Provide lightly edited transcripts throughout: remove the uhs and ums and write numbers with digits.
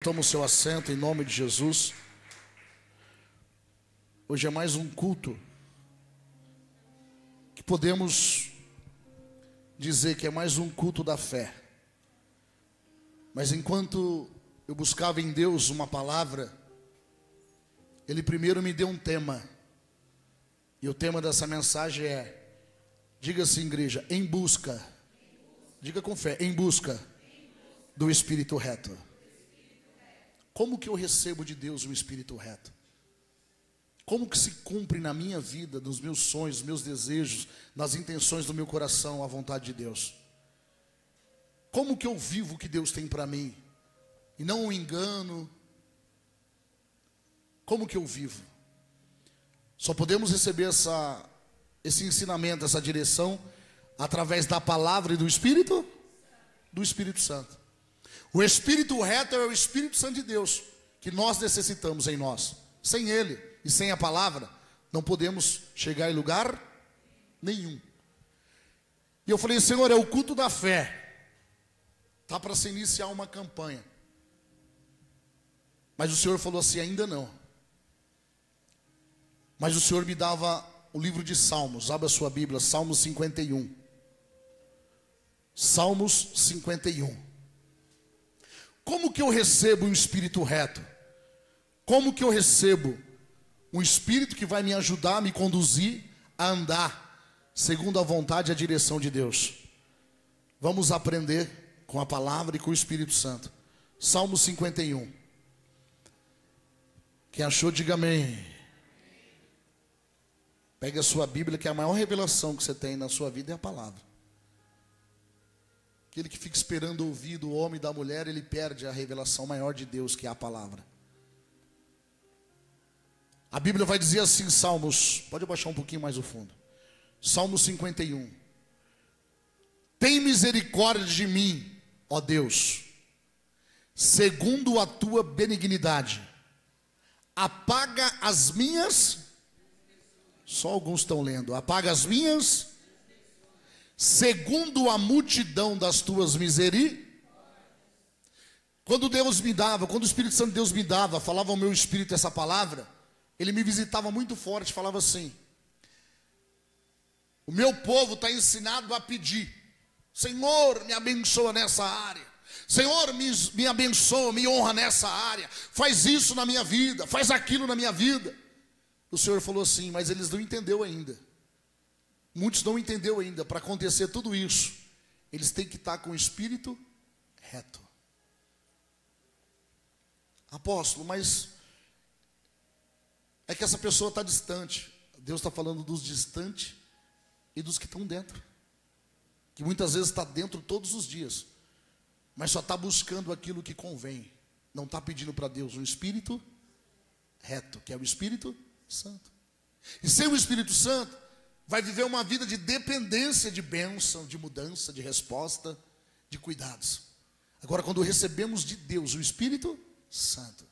toma o seu assento em nome de Jesus. Hoje é mais um culto que podemos dizer que é mais um culto da fé. Mas enquanto eu buscava em Deus uma palavra, Ele primeiro me deu um tema. E o tema dessa mensagem é: diga assim, igreja, em busca. Diga com fé, em busca do Espírito reto. Como que eu recebo de Deus o Espírito reto? Como que se cumpre na minha vida, nos meus sonhos, nos meus desejos, nas intenções do meu coração, a vontade de Deus? Como que eu vivo o que Deus tem para mim? E não o engano. Como que eu vivo? Só podemos receber esse ensinamento, essa direção, através da palavra e do Espírito Santo. O Espírito reto é o Espírito Santo de Deus, que nós necessitamos em nós. Sem Ele e sem a palavra, não podemos chegar em lugar nenhum. E eu falei, Senhor, é o culto da fé. Está para se iniciar uma campanha. Mas o Senhor falou assim, ainda não. Mas o Senhor me dava o livro de Salmos. Abra a sua Bíblia, Salmos 51. Salmos 51. Como que eu recebo um espírito reto? Como que eu recebo um espírito que vai me ajudar, me conduzir a andar segundo a vontade e a direção de Deus? Vamos aprender com a palavra e com o Espírito Santo. Salmo 51. Quem achou, diga amém. Pegue a sua Bíblia, que é a maior revelação que você tem na sua vida é a palavra. Aquele que fica esperando ouvir do homem e da mulher, ele perde a revelação maior de Deus, que é a palavra. A Bíblia vai dizer assim, Salmos, pode abaixar um pouquinho mais o fundo. Salmo 51. Tem misericórdia de mim, ó Deus, segundo a tua benignidade. Apaga as minhas, só alguns estão lendo, apaga as minhas, segundo a multidão das tuas misericórdias. Quando Deus me dava, quando o Espírito Santo de Deus me dava, falava ao meu espírito essa palavra, ele me visitava muito forte, falava assim: o meu povo está ensinado a pedir, Senhor, me abençoa nessa área, Senhor, me abençoa, me honra nessa área, faz isso na minha vida, faz aquilo na minha vida. O Senhor falou assim, mas eles não entenderam ainda. Muitos não entenderam ainda. Para acontecer tudo isso, eles têm que estar com o espírito reto. Apóstolo, mas é que essa pessoa está distante. Deus está falando dos distantes e dos que estão dentro, que muitas vezes está dentro todos os dias, mas só está buscando aquilo que convém. Não está pedindo para Deus um espírito reto, que é o Espírito Santo. E sem o Espírito Santo, vai viver uma vida de dependência, de bênção, de mudança, de resposta, de cuidados. Agora, quando recebemos de Deus o Espírito Santo,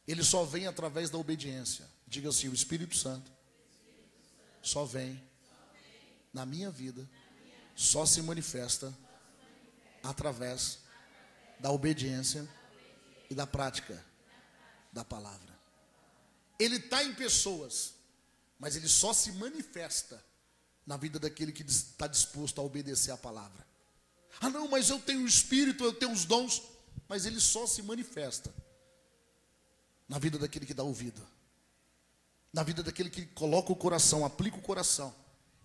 ele só vem através da obediência. Diga assim, o Espírito Santo só vem na minha vida, só se manifesta através da obediência e da prática da palavra. Ele está em pessoas, mas ele só se manifesta na vida daquele que está disposto a obedecer a palavra. Ah não, mas eu tenho o Espírito, eu tenho os dons. Mas ele só se manifesta na vida daquele que dá ouvido, na vida daquele que coloca o coração, aplica o coração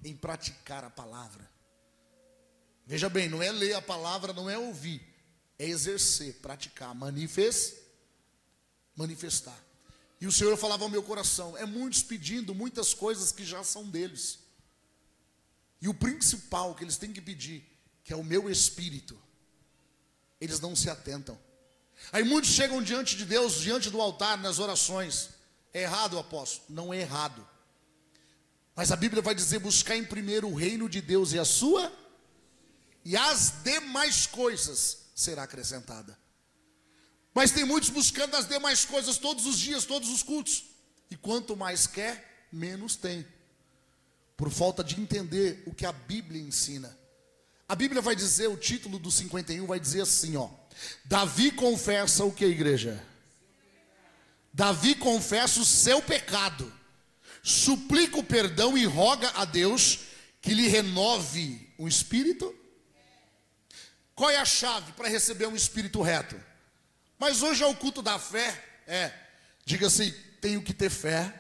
em praticar a palavra. Veja bem, não é ler a palavra, não é ouvir, é exercer, praticar, manifestar. E o Senhor falava ao meu coração, é muitos pedindo muitas coisas que já são deles. E o principal que eles têm que pedir, que é o meu espírito, eles não se atentam. Aí muitos chegam diante de Deus, diante do altar, nas orações. É errado, apóstolo? Não é errado. Mas a Bíblia vai dizer, buscar em primeiro o reino de Deus e a sua, e as demais coisas será acrescentada. Mas tem muitos buscando as demais coisas todos os dias, todos os cultos. E quanto mais quer, menos tem. Por falta de entender o que a Bíblia ensina. A Bíblia vai dizer, o título do 51 vai dizer assim, ó. Davi confessa o que, igreja? Davi confessa o seu pecado, suplica o perdão e roga a Deus que lhe renove o espírito. Qual é a chave para receber um espírito reto? Mas hoje é o culto da fé. Diga assim, tenho que ter fé.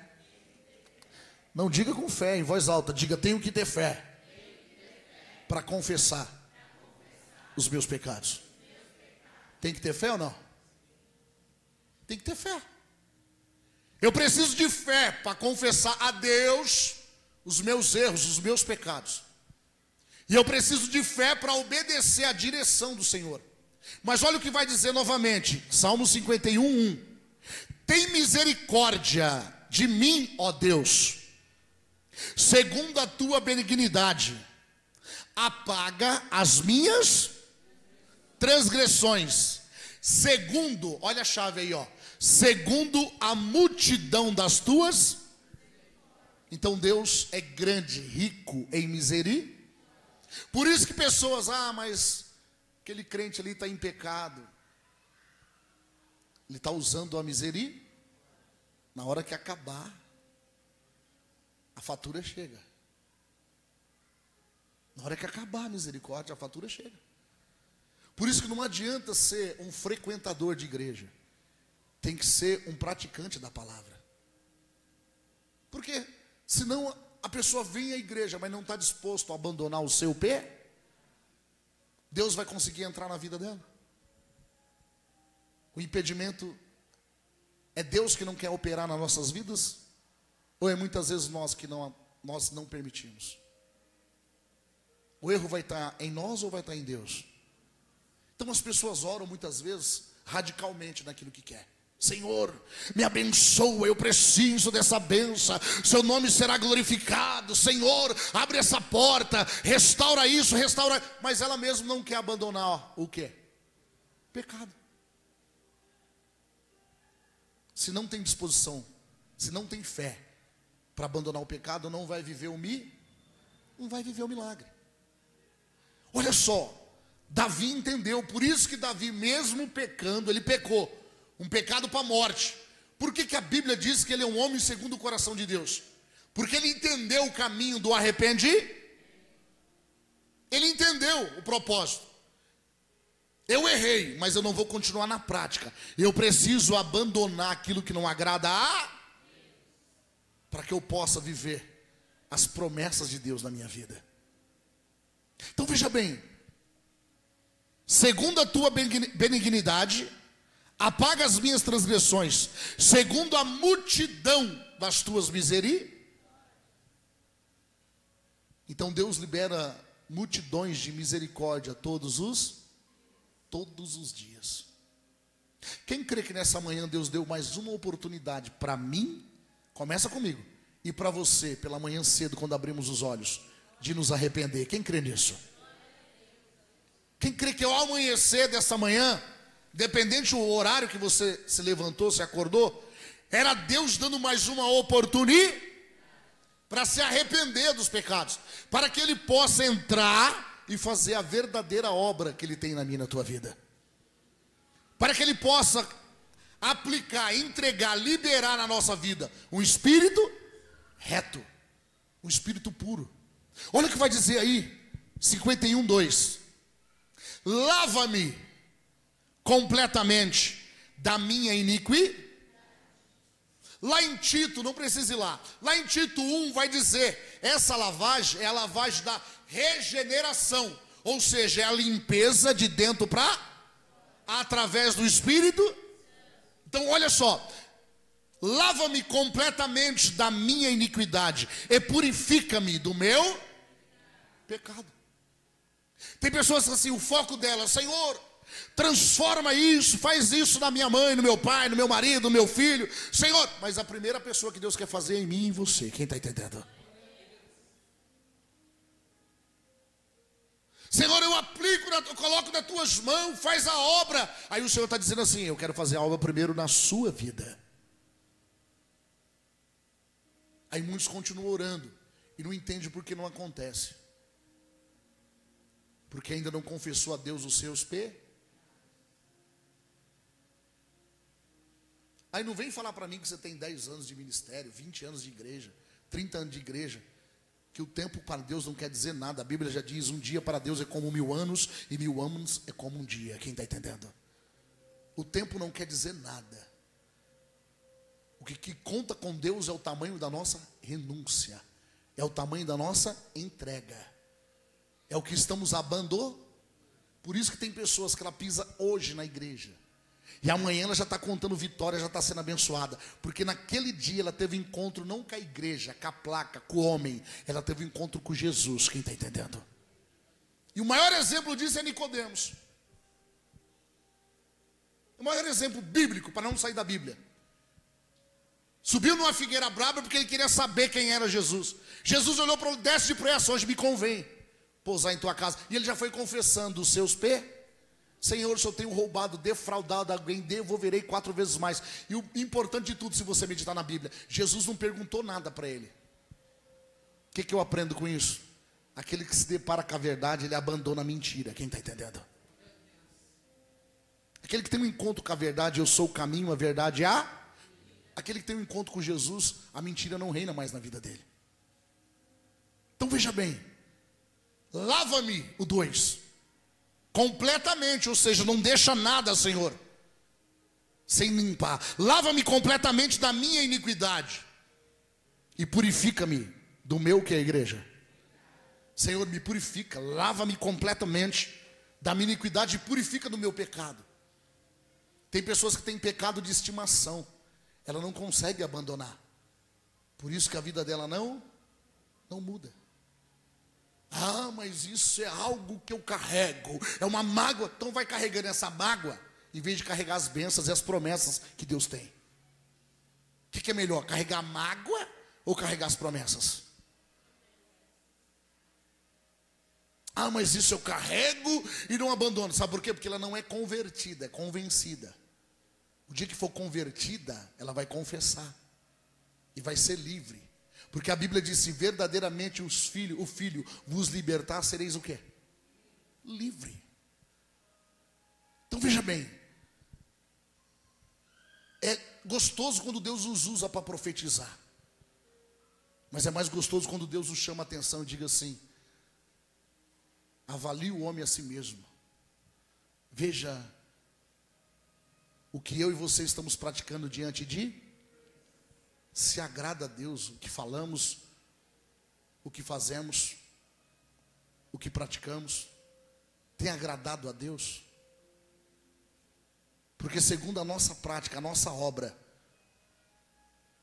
Não diga com fé, em voz alta, diga, tenho que ter fé para confessar os meus pecados. Tem que ter fé ou não? Tem que ter fé. Eu preciso de fé para confessar a Deus os meus erros, os meus pecados. E eu preciso de fé para obedecer à direção do Senhor. Mas olha o que vai dizer novamente, Salmo 51, 1. Tem misericórdia de mim, ó Deus, segundo a tua benignidade. Apaga as minhas transgressões. Segundo, olha a chave aí, ó. Segundo a multidão das tuas. Então Deus é grande, rico em misericórdia. Por isso que pessoas, mas aquele crente ali está em pecado. Ele está usando a misericórdia. Na hora que acabar, a fatura chega. Na hora que acabar a misericórdia, a fatura chega. Por isso que não adianta ser um frequentador de igreja. Tem que ser um praticante da palavra. Porque senão a pessoa vem à igreja, mas não está disposto a abandonar o seu pé, Deus vai conseguir entrar na vida dela. O impedimento é Deus que não quer operar nas nossas vidas? Ou é muitas vezes nós não permitimos? O erro vai estar em nós ou vai estar em Deus? Então as pessoas oram muitas vezes radicalmente naquilo que quer. Senhor, me abençoa, eu preciso dessa bênção, seu nome será glorificado. Senhor, abre essa porta, restaura isso, restaura. Mas ela mesma não quer abandonar o quê? Pecado. Se não tem disposição, se não tem fé para abandonar o pecado, não vai viver o milagre. Olha só, Davi entendeu, por isso que Davi, mesmo pecando, ele pecou. Um pecado para a morte. Por que a Bíblia diz que ele é um homem segundo o coração de Deus? Porque ele entendeu o caminho do arrependimento. Ele entendeu o propósito. Eu errei, mas eu não vou continuar na prática. Eu preciso abandonar aquilo que não agrada para que eu possa viver as promessas de Deus na minha vida. Então veja bem, segundo a tua benignidade, apaga as minhas transgressões, segundo a multidão das tuas misericórdias. Então Deus libera multidões de misericórdia todos os dias. Quem crê que nessa manhã Deus deu mais uma oportunidade para mim, começa comigo, e para você, pela manhã cedo, quando abrimos os olhos, de nos arrepender? Quem crê nisso? Quem crê que ao amanhecer dessa manhã, dependente do horário que você se levantou, se acordou, era Deus dando mais uma oportunidade para se arrepender dos pecados, para que Ele possa entrar e fazer a verdadeira obra que Ele tem na minha e na tua vida, para que Ele possa aplicar, entregar, liberar na nossa vida um espírito reto, um espírito puro. Olha o que vai dizer aí, 51, 2. Lava-me completamente da minha iniquidade. Lá em Tito, não precisa ir lá em Tito 1 vai dizer, essa lavagem é a lavagem da regeneração, ou seja, é a limpeza de dentro para através do Espírito. Então olha só, lava-me completamente da minha iniquidade e purifica-me do meu pecado. Tem pessoas assim, o foco delas, Senhor, transforma isso, faz isso na minha mãe, no meu pai, no meu marido, no meu filho, Senhor. Mas a primeira pessoa que Deus quer fazer é em mim e em você. Quem está entendendo? Senhor, eu aplico, eu coloco nas tuas mãos, faz a obra. Aí o Senhor está dizendo assim, eu quero fazer a obra primeiro na sua vida. Aí muitos continuam orando e não entendem por que não acontece. Porque ainda não confessou a Deus os seus pecados. Aí não vem falar para mim que você tem 10 anos de ministério, 20 anos de igreja, 30 anos de igreja, que o tempo para Deus não quer dizer nada. A Bíblia já diz, um dia para Deus é como 1000 anos, e 1000 anos é como um dia. Quem está entendendo? O tempo não quer dizer nada. O que conta com Deus é o tamanho da nossa renúncia, é o tamanho da nossa entrega, é o que estamos abandonando. Por isso que tem pessoas que ela pisa hoje na igreja, e amanhã ela já está contando vitória, já está sendo abençoada, porque naquele dia ela teve encontro não com a igreja, com a placa, com o homem, ela teve encontro com Jesus. Quem está entendendo? E o maior exemplo disso é Nicodemos. O maior exemplo bíblico, para não sair da Bíblia. Subiu numa figueira brava porque ele queria saber quem era Jesus. Jesus olhou para ele: desce depressa, hoje me convém pousar em tua casa. E ele já foi confessando os seus pecados. Senhor, se eu tenho roubado, defraudado alguém, devolverei 4 vezes mais. E o importante de tudo, se você meditar na Bíblia, Jesus não perguntou nada para ele. O que eu aprendo com isso? Aquele que se depara com a verdade, ele abandona a mentira. Quem está entendendo? Aquele que tem um encontro com a verdade, eu sou o caminho, a verdade, aquele que tem um encontro com Jesus, a mentira não reina mais na vida dele. Então veja bem, lava-me, o 2, completamente, ou seja, não deixa nada, Senhor, sem limpar. Lava-me completamente da minha iniquidade e purifica-me do meu, que é a igreja. Senhor, me purifica, lava-me completamente da minha iniquidade e purifica do meu pecado. Tem pessoas que têm pecado de estimação, ela não consegue abandonar, por isso que a vida dela não muda. Mas isso é algo que eu carrego, é uma mágoa. Então vai carregando essa mágoa, em vez de carregar as bênçãos e as promessas que Deus tem. O que é melhor, carregar a mágoa ou carregar as promessas? Mas isso eu carrego e não abandono. Sabe por quê? Porque ela não é convertida, é convencida. O dia que for convertida, ela vai confessar e vai ser livre. Porque a Bíblia diz: se verdadeiramente o Filho vos libertar, sereis o quê? Livre. Então veja bem, é gostoso quando Deus nos usa para profetizar, mas é mais gostoso quando Deus nos chama a atenção e diga assim: avalie o homem a si mesmo. Veja o que eu e você estamos praticando diante de. Se agrada a Deus o que falamos, o que fazemos, o que praticamos, tem agradado a Deus? Porque segundo a nossa prática, a nossa obra,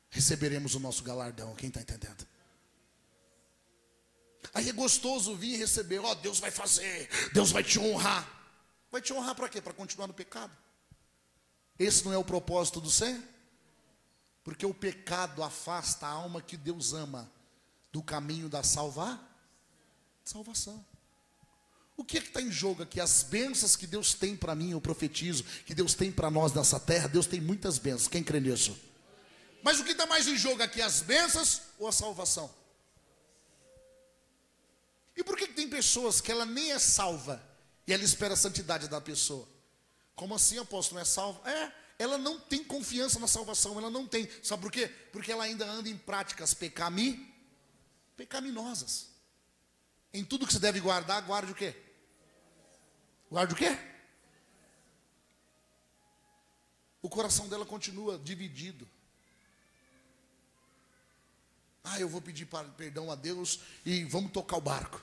receberemos o nosso galardão. Quem está entendendo? Aí é gostoso vir e receber: Deus vai fazer, Deus vai te honrar. Vai te honrar para quê? Para continuar no pecado? Esse não é o propósito do Senhor? Porque o pecado afasta a alma que Deus ama do caminho da salvação. O que está em jogo aqui? As bênçãos que Deus tem para mim, eu profetizo, que Deus tem para nós nessa terra. Deus tem muitas bênçãos, quem crê nisso? Mas o que está mais em jogo aqui? As bênçãos ou a salvação? E por que tem pessoas que ela nem é salva e ela espera a santidade da pessoa? Como assim, apóstolo, não é salva? Ela não tem confiança na salvação, ela não tem. Sabe por quê? Porque ela ainda anda em práticas pecaminosas. Em tudo que se deve guardar, guarde o quê? Guarde o quê? O coração dela continua dividido. Eu vou pedir perdão a Deus e vamos tocar o barco.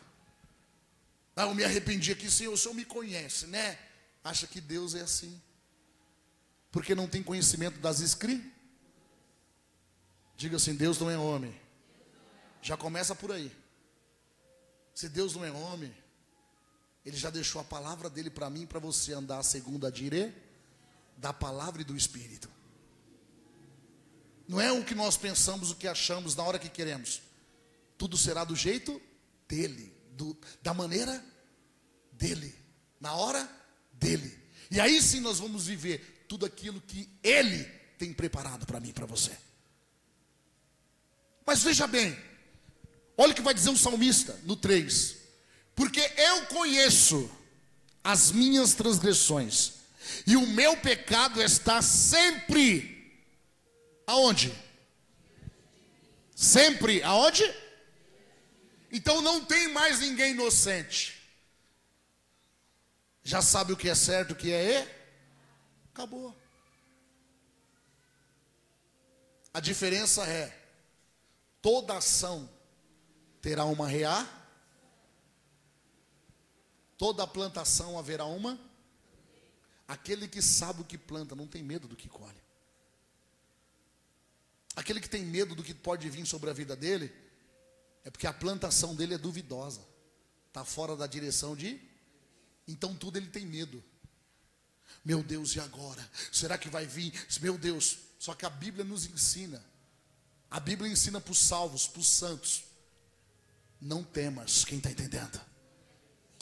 Eu me arrependi aqui, Senhor, o Senhor me conhece, né? Acha que Deus é assim. Porque não tem conhecimento das Escrituras. Diga assim: Deus não é homem. Já começa por aí. Se Deus não é homem, Ele já deixou a palavra dele para mim, para você andar segundo a direita da palavra e do Espírito. Não é o que nós pensamos, o que achamos, na hora que queremos. Tudo será do jeito dele, da maneira dele, na hora dele. E aí sim nós vamos viver tudo aquilo que Ele tem preparado para mim e para você. Mas veja bem, olha o que vai dizer o salmista no 3: Porque eu conheço as minhas transgressões, e o meu pecado está sempre aonde? Sempre aonde? Então não tem mais ninguém inocente. Já sabe o que é certo, o que é? Acabou. A diferença é: toda ação terá uma reá, toda plantação haverá uma. Aquele que sabe o que planta não tem medo do que colhe. Aquele que tem medo do que pode vir sobre a vida dele, é porque a plantação dele é duvidosa, está fora da direção de... Então tudo ele tem medo. Meu Deus, e agora? Será que vai vir? Meu Deus. Só que a Bíblia nos ensina. A Bíblia ensina para os salvos, para os santos: não temas. Quem está entendendo?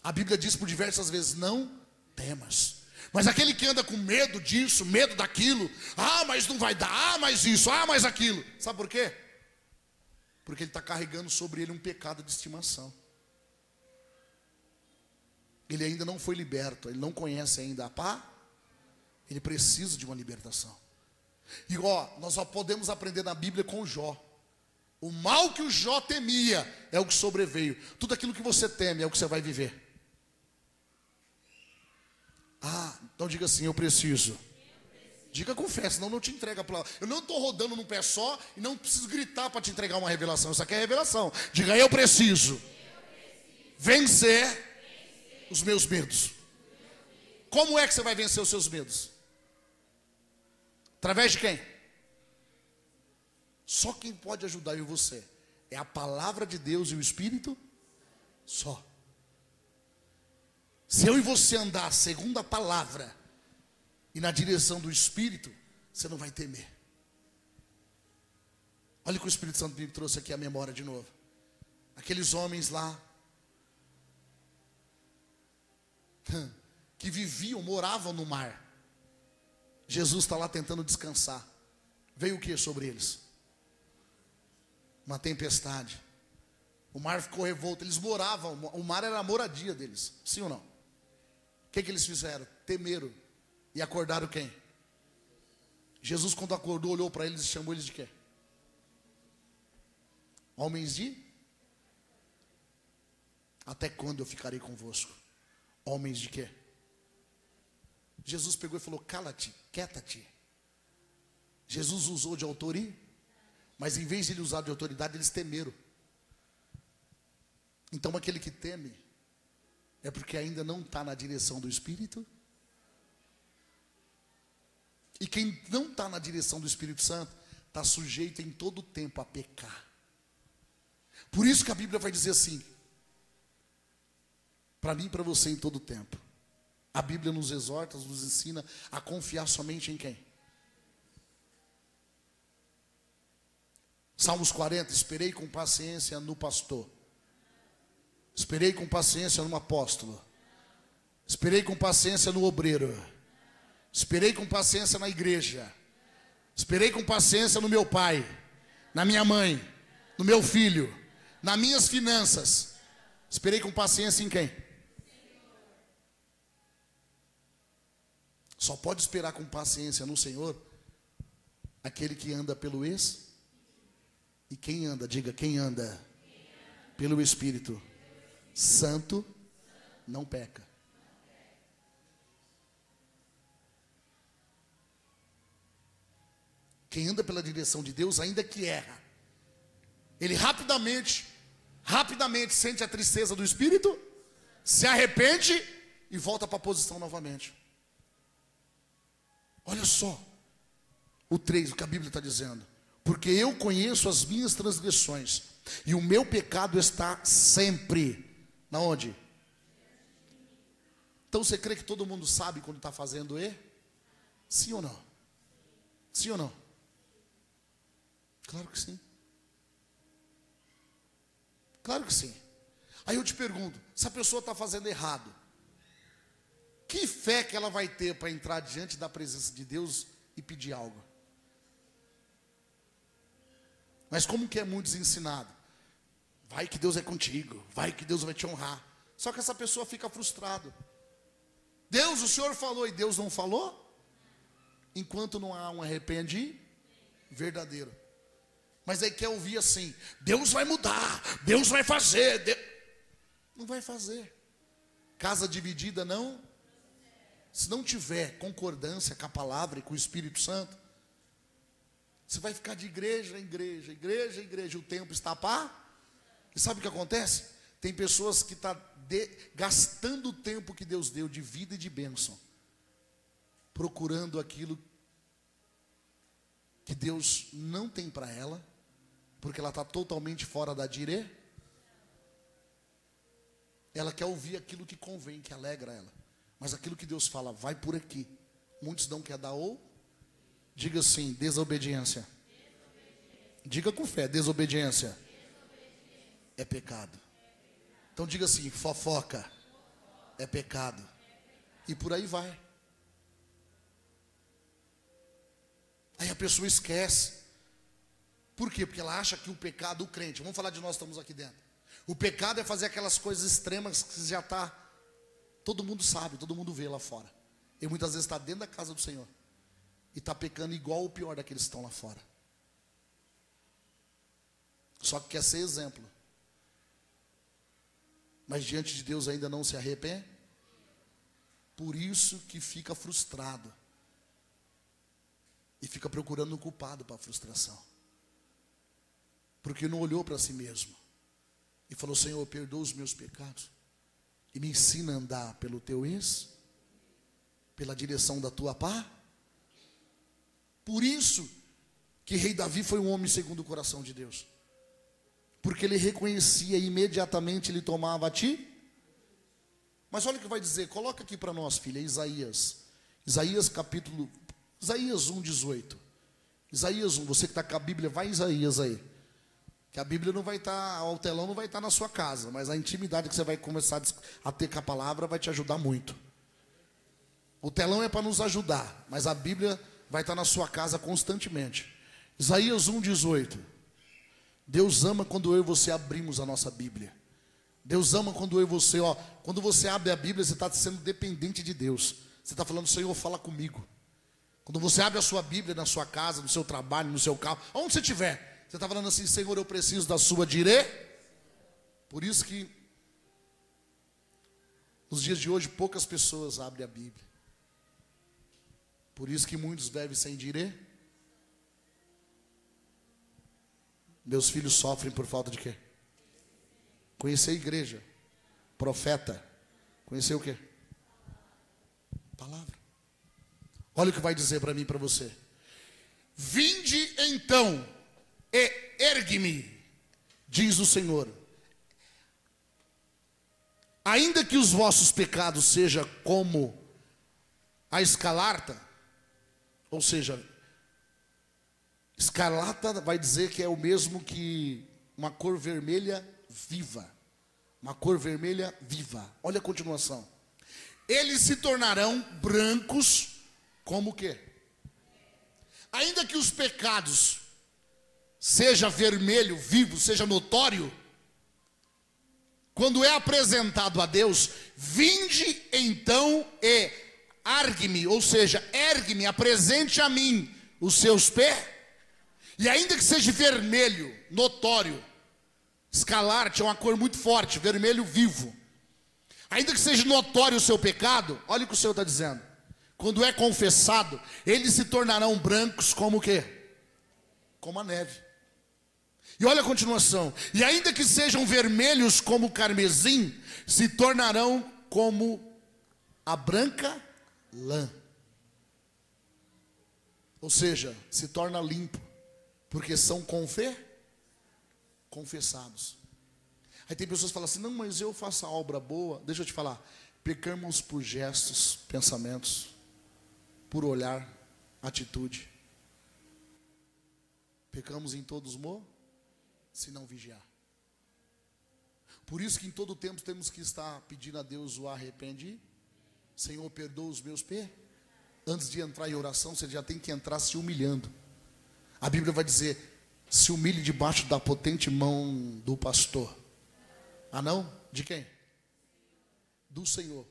A Bíblia diz por diversas vezes: não temas. Mas aquele que anda com medo disso, medo daquilo, mas não vai dar, mas isso, mas aquilo. Sabe por quê? Porque ele está carregando sobre ele um pecado de estimação. Ele ainda não foi liberto, ele não conhece ainda a pá. Ele precisa de uma libertação. E nós só podemos aprender na Bíblia com Jó. O mal que o Jó temia é o que sobreveio. Tudo aquilo que você teme é o que você vai viver. Então diga assim: eu preciso. Diga com fé, senão não te entrega a palavra. Eu não estou rodando num pé só e não preciso gritar para te entregar uma revelação. Isso aqui é revelação. Diga: eu preciso vencer os meus medos. Como é que você vai vencer os seus medos? Através de quem? Só quem pode ajudar eu e você é a palavra de Deus e o Espírito. Só. Se eu e você andar segundo a palavra e na direção do Espírito, você não vai temer. Olha o que o Espírito Santo me trouxe aqui à memória de novo. Aqueles homens lá que viviam, moravam no mar. Jesus está lá tentando descansar. Veio o que sobre eles? Uma tempestade. O mar ficou revolto. Eles moravam, o mar era a moradia deles. Sim ou não? O que eles fizeram? Temeram. E acordaram quem? Jesus, quando acordou, olhou para eles e chamou eles de quê? Homens de? Até quando eu ficarei convosco? Homens de quê? Jesus pegou e falou: cala-te, quieta-te. Jesus usou de autoria, mas em vez de ele usar de autoridade, eles temeram. Então aquele que teme é porque ainda não está na direção do Espírito. E quem não está na direção do Espírito Santo está sujeito em todo o tempo a pecar. Por isso que a Bíblia vai dizer assim, para mim e para você, em todo o tempo. A Bíblia nos exorta, nos ensina a confiar somente em quem? Salmos 40, esperei com paciência no pastor. Esperei com paciência no apóstolo. Esperei com paciência no obreiro. Esperei com paciência na igreja. Esperei com paciência no meu pai, na minha mãe, no meu filho, nas minhas finanças. Esperei com paciência em quem? Só pode esperar com paciência no Senhor aquele que anda pelo Espírito. E quem anda, diga, quem anda pelo Espírito Santo não peca. Quem anda pela direção de Deus, ainda que erra, ele rapidamente sente a tristeza do Espírito, se arrepende e volta para a posição novamente. Olha só o 3, o que a Bíblia está dizendo. Porque eu conheço as minhas transgressões, e o meu pecado está sempre, na onde? Então você crê que todo mundo sabe quando está fazendo erro? Sim ou não? Sim ou não? Claro que sim. Claro que sim. Aí eu te pergunto, se a pessoa está fazendo errado, que fé que ela vai ter para entrar diante da presença de Deus e pedir algo? Mas como que é muito ensinado? Vai que Deus é contigo, vai que Deus vai te honrar. Só que essa pessoa fica frustrada. Deus, o Senhor falou e Deus não falou? Enquanto não há um arrependimento verdadeiro. Mas aí quer ouvir assim: Deus vai mudar, Deus vai fazer. Não vai fazer. Casa dividida não. Se não tiver concordância com a palavra e com o Espírito Santo, você vai ficar de igreja em igreja, igreja em igreja. O tempo está E sabe o que acontece? Tem pessoas que estão gastando o tempo que Deus deu de vida e de bênção, procurando aquilo que Deus não tem para ela, porque ela está totalmente fora da direção. Ela quer ouvir aquilo que convém, que alegra ela. Mas aquilo que Deus fala, vai por aqui. Muitos não querem dar ou. Diga assim, desobediência. Diga com fé, desobediência. É pecado. Então diga assim, fofoca. É pecado. E por aí vai. Aí a pessoa esquece. Por quê? Porque ela acha que o pecado, o crente, vamos falar de nós, estamos aqui dentro. O pecado é fazer aquelas coisas extremas que já está, todo mundo sabe, todo mundo vê lá fora. E muitas vezes está dentro da casa do Senhor e está pecando igual ou pior daqueles que estão lá fora. Só que quer ser exemplo. Mas diante de Deus ainda não se arrepende. Por isso que fica frustrado. E fica procurando um culpado para a frustração. Porque não olhou para si mesmo. E falou: Senhor, perdoa os meus pecados. E me ensina a andar pelo teu pela direção da tua paz. Por isso que rei Davi foi um homem segundo o coração de Deus. Porque ele reconhecia e imediatamente ele tomava a ti. Mas olha o que vai dizer, coloca aqui para nós, filha, Isaías 1:18. Isaías 1, você que está com a Bíblia, vai em Isaías aí. Que a Bíblia não vai estar, o telão não vai estar na sua casa, mas a intimidade que você vai começar a ter com a palavra vai te ajudar muito. O telão é para nos ajudar, mas a Bíblia vai estar na sua casa constantemente. Isaías 1:18. Deus ama quando eu e você abrimos a nossa Bíblia. Deus ama quando eu e você, quando você abre a Bíblia, você está sendo dependente de Deus. Você está falando: Senhor, fala comigo. Quando você abre a sua Bíblia na sua casa, no seu trabalho, no seu carro, onde você estiver, você está falando assim: Senhor, eu preciso da sua direção. Por isso que nos dias de hoje poucas pessoas abrem a Bíblia. Por isso que muitos vivem sem direção. Meus filhos sofrem por falta de quê? Conhecer a igreja, profeta. Conhecer o quê? Palavra. Olha o que vai dizer para mim e para você. Vinde então e ergue-me, diz o Senhor. Ainda que os vossos pecados sejam como a escarlata, ou seja, escarlata vai dizer que é o mesmo que uma cor vermelha viva. Uma cor vermelha viva. Olha a continuação. Eles se tornarão brancos como o quê? Ainda que os pecados seja vermelho, vivo, seja notório, quando é apresentado a Deus, vinde então e argue-me, ou seja, ergue-me, apresente a mim os seus pés, e ainda que seja vermelho, notório, escarlate é uma cor muito forte, vermelho vivo, ainda que seja notório o seu pecado, olha o que o Senhor está dizendo, quando é confessado, eles se tornarão brancos como o quê? Como a neve. E olha a continuação, e ainda que sejam vermelhos como o carmesim, se tornarão como a branca lã. Ou seja, se torna limpo, porque são confessados. Aí tem pessoas que falam assim: não, mas eu faço a obra boa. Deixa eu te falar, pecamos por gestos, pensamentos, por olhar, atitude. Pecamos em todos se não vigiar. Por isso que em todo tempo temos que estar pedindo a Deus o arrependimento. Senhor, perdoa os meus pecados. Antes de entrar em oração, você já tem que entrar se humilhando. A Bíblia vai dizer: se humilhe debaixo da potente mão do pastor. Ah não? De quem? do Senhor,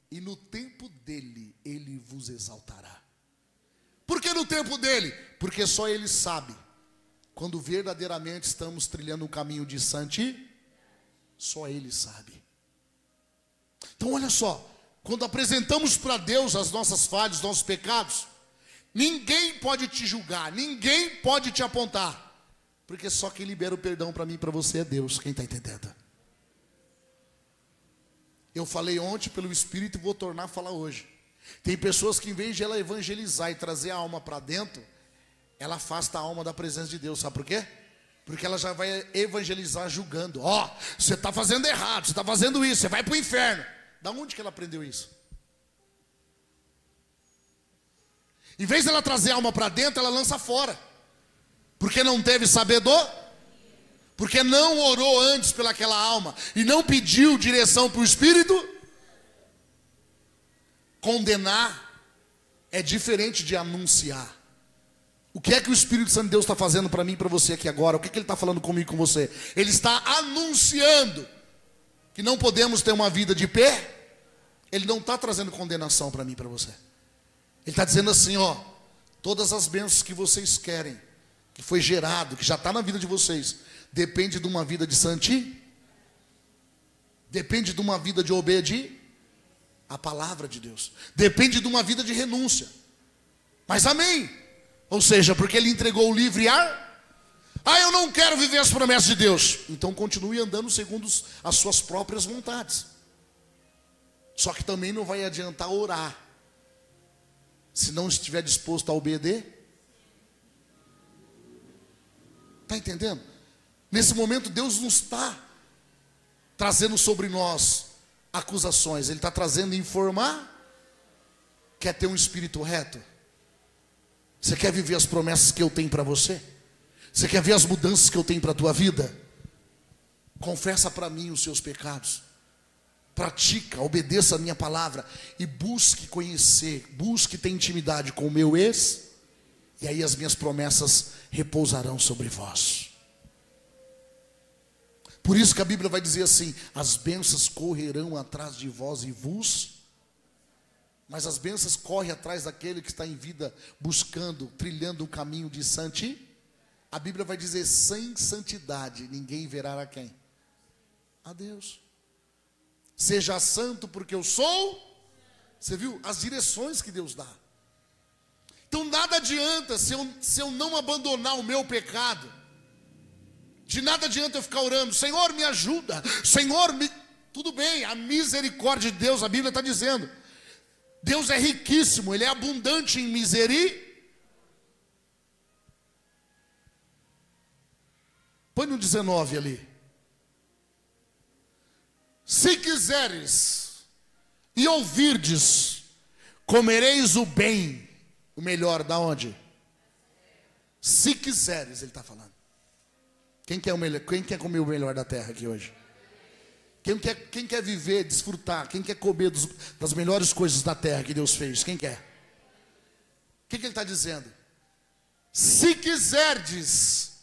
e no tempo dele, ele vos exaltará. Por que no tempo dele? Porque só ele sabe quando verdadeiramente estamos trilhando um caminho de santidade. Só ele sabe. Então olha só, quando apresentamos para Deus as nossas falhas, os nossos pecados, ninguém pode te julgar, ninguém pode te apontar, porque só quem libera o perdão para mim e para você é Deus. Quem está entendendo? Eu falei ontem pelo Espírito e vou tornar a falar hoje. Tem pessoas que, em vez de ela evangelizar e trazer a alma para dentro, ela afasta a alma da presença de Deus. Sabe por quê? Porque ela já vai evangelizar julgando. Ó, você está fazendo errado, você está fazendo isso, você vai para o inferno. Da onde que ela aprendeu isso? Em vez de ela trazer a alma para dentro, ela lança fora. Porque não teve sabedor, porque não orou antes pelaquela alma e não pediu direção para o Espírito. Condenar é diferente de anunciar. O que é que o Espírito Santo de Deus está fazendo para mim e para você aqui agora? O que é que ele está falando comigo e com você? Ele está anunciando que não podemos ter uma vida de pé. Ele não está trazendo condenação para mim e para você. Ele está dizendo assim, ó, todas as bênçãos que vocês querem, que foi gerado, que já está na vida de vocês, depende de uma vida de santidade, depende de uma vida de obedir a palavra de Deus, depende de uma vida de renúncia. Mas amém. Ou seja, porque ele entregou o livre ar. Ah, eu não quero viver as promessas de Deus. Então continue andando segundo as suas próprias vontades. Só que também não vai adiantar orar se não estiver disposto a obedecer. Está entendendo? Nesse momento Deus não está trazendo sobre nós acusações. Ele está trazendo informar. Quer ter um espírito reto? Você quer viver as promessas que eu tenho para você? Você quer ver as mudanças que eu tenho para a tua vida? Confessa para mim os seus pecados. Pratica, obedeça a minha palavra. E busque conhecer, busque ter intimidade com o meu ex. E aí as minhas promessas repousarão sobre vós. Por isso que a Bíblia vai dizer assim: as bênçãos correrão atrás de vós e vos. Mas as bênçãos correm atrás daquele que está em vida, buscando, trilhando um caminho de santidade. A Bíblia vai dizer: sem santidade ninguém verá a quem? A Deus. Seja santo porque eu sou. Você viu as direções que Deus dá. Então nada adianta se eu não abandonar o meu pecado. De nada adianta eu ficar orando: Senhor, me ajuda, Senhor, me... Tudo bem, a misericórdia de Deus, a Bíblia está dizendo, Deus é riquíssimo, Ele é abundante em misericórdia. Põe no 19 ali. Se quiseres e ouvirdes, comereis o bem, o melhor da onde? Se quiseres, ele está falando. Quem quer o melhor? Quem quer comer o melhor da terra aqui hoje? Quem quer viver, desfrutar? Quem quer comer das melhores coisas da terra que Deus fez? Quem quer? O que ele está dizendo? Se quiserdes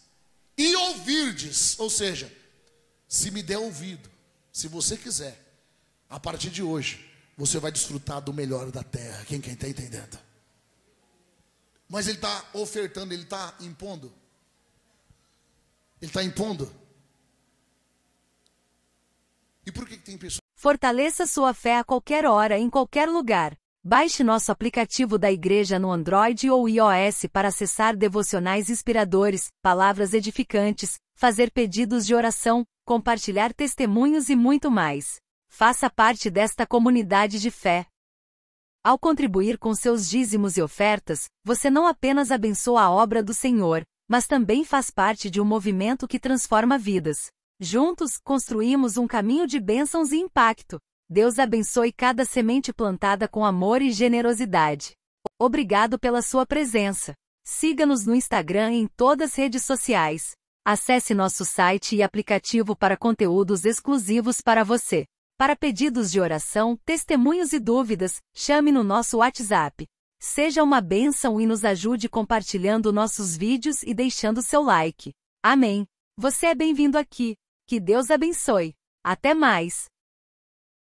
e ouvirdes, ou seja, se me der ouvido, se você quiser, a partir de hoje, você vai desfrutar do melhor da terra. Quem está entendendo? Mas ele está ofertando, ele está impondo. Ele está impondo. E por que tem pessoas? Fortaleça sua fé a qualquer hora, em qualquer lugar. Baixe nosso aplicativo da igreja no Android ou iOS para acessar devocionais inspiradores, palavras edificantes, fazer pedidos de oração, compartilhar testemunhos e muito mais. Faça parte desta comunidade de fé. Ao contribuir com seus dízimos e ofertas, você não apenas abençoa a obra do Senhor, mas também faz parte de um movimento que transforma vidas. Juntos, construímos um caminho de bênçãos e impacto. Deus abençoe cada semente plantada com amor e generosidade. Obrigado pela sua presença. Siga-nos no Instagram e em todas as redes sociais. Acesse nosso site e aplicativo para conteúdos exclusivos para você. Para pedidos de oração, testemunhos e dúvidas, chame no nosso WhatsApp. Seja uma bênção e nos ajude compartilhando nossos vídeos e deixando seu like. Amém. Você é bem-vindo aqui. Que Deus abençoe. Até mais.